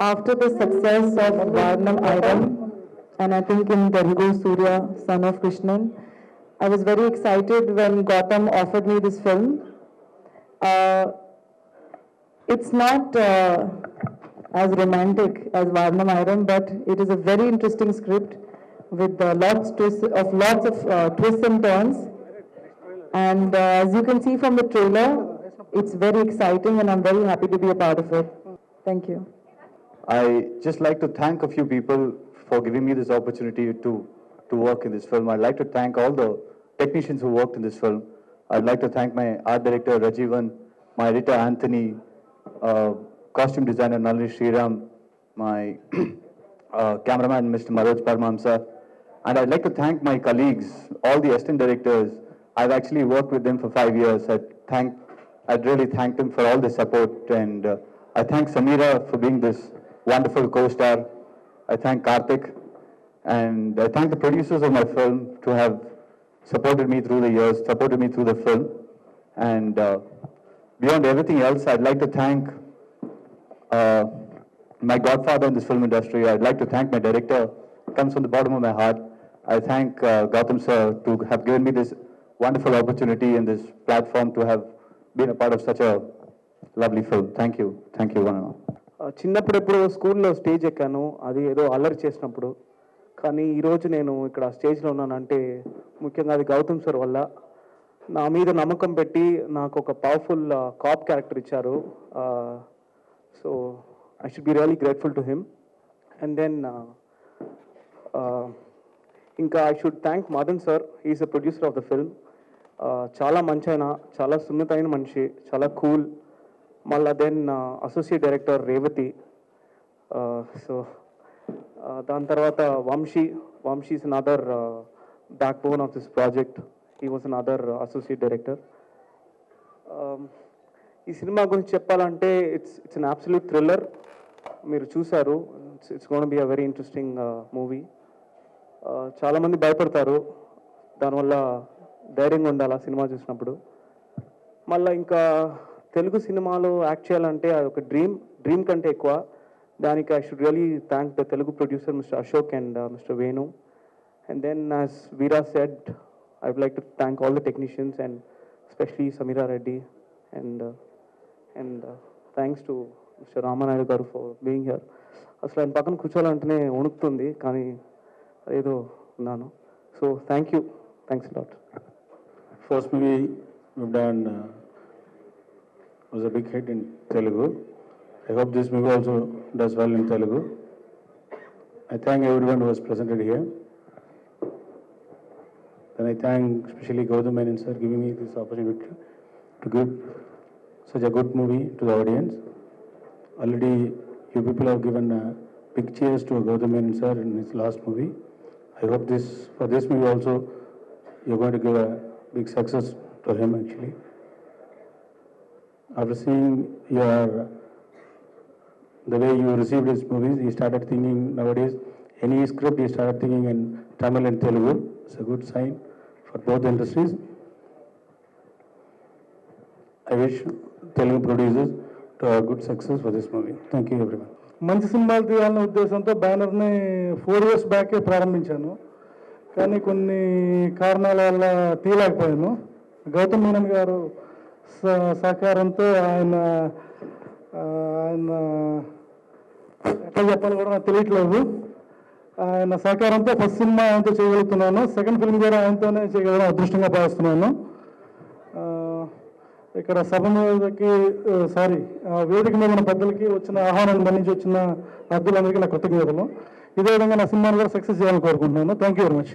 After the success of Varnam Item, and I think in Telugu, Surya, son of Krishnan, I was very excited when Gautam offered me this film. Uh, it's not as romantic as Varnam Item, but it is a very interesting script with lots of twists and turns. And as you can see from the trailer, it's very exciting and I'm very happy to be a part of it. Thank you. I just like to thank a few people for giving me this opportunity to work in this film. I'd like to thank all the technicians who worked in this film. I'd like to thank my art director Rajivan, my editor Anthony, costume designer Nalini Sriram, my cameraman Mr. Manoj Parmamsa, and I'd like to thank my colleagues, all the assistant directors. I've actually worked with them for 5 years. I'd really thank them for all the support, and I thank Samira for being this wonderful co-star. I thank Karthik, and I thank the producers of my film to have supported me through the years, supported me through the film. And beyond everything else, I'd like to thank my godfather in this film industry. I'd like to thank my director. It comes from the bottom of my heart. I thank Gautam sir to have given me this wonderful opportunity and this platform to have been a part of such a lovely film. Thank you. Thank you, one and all. చిన్నప్పుడు ఎప్పుడు స్కూల్లో stage ఎక్కాను, అది ఏదో అల్లరి చేసినప్పుడు. కానీ ఈరోజు నేను ఇక్కడ స్టేజ్లో ఉన్నానంటే ముఖ్యంగా అది గౌతమ్ సార్ వల్ల. నా మీద నమ్మకం పెట్టి నాకు ఒక పవర్ఫుల్ కాప్ క్యారెక్టర్ ఇచ్చారు. So I should be really grateful to him. And then ఇంకా I should thank Madan sir, is the producer of the film. చాలా మంచి ఆయన, చాలా సున్నితమైన మనిషి, చాలా కూల్. మళ్ళా then associate director Revathi. So దాని తర్వాత Vamsi is another backbone of this project. He was another associate director. ఈ సినిమా గురించి చెప్పాలంటే ఇట్స్ అన్ అబ్సల్యూట్ థ్రిల్లర్. మీరు చూసారు, it's gonna be a very interesting movie. చాలామంది భయపడతారు, దానివల్ల ధైర్యంగా ఉండాలి ఆ సినిమా చూసినప్పుడు. మళ్ళీ ఇంకా తెలుగు సినిమాలో యాక్ట్ చేయాలంటే అది ఒక డ్రీమ్ కంటే ఎక్కువ. దానికి I should really thank the Telugu producer mister Ashok and mister Venu. And then as Veera said, I would like to thank all the technicians and especially Sameera Reddy. And thanks to mister Ramanaidu garu for being here. అసలు ఆయన పక్కన కూర్చోవాలంటేనే వణుకుతుంది, కానీ ఏదో ఉన్నాను. So thanks lot. First movie we've done was a big hit in Telugu. I hope this movie also does well in Telugu. I thank everyone who was presented here. Then I thank especially Gautam Menon sir giving me this opportunity to give such a good movie to the audience. Already you people have given big cheers to Gautam Menon sir in his last movie. I hope for this movie also you're going to give a big success to him actually. After seeing the way you received his movies, he started thinking nowadays any script he started thinking in Tamil and Telugu. It's a good sign for both industries. I wish Telugu producers to have good success for this movie. Thank you everyone. మంచి సినిమాలు తీయాలనే ఉద్దేశంతో బ్యానర్ని 4 years బ్యాకే ప్రారంభించాను, కానీ కొన్ని కారణాల వల్ల తీయలేకపోయాను. గౌతమ్ మీనన్ గారు సహకారంతో ఆయన ఎట్లా చెప్పాలి కూడా నాకు తెలియట్లేదు. ఆయన సహకారంతో ఫస్ట్ సినిమా ఆయనతో చేయగలుగుతున్నాను, సెకండ్ ఫిల్మ్ కూడా ఆయనతోనే చేయగలను అదృష్టంగా భావిస్తున్నాను. ఇక్కడ సభ మీదకి వేదిక మీద ఉన్న పెద్దలకి వచ్చిన ఆహ్వానాన్ని మన్నించి వచ్చిన అర్థులందరికీ నా కృతజ్ఞతలు. ఇదే విధంగా నా సినిమాను కూడా సక్సెస్ చేయాలని కోరుకుంటున్నాను. Thank you very much.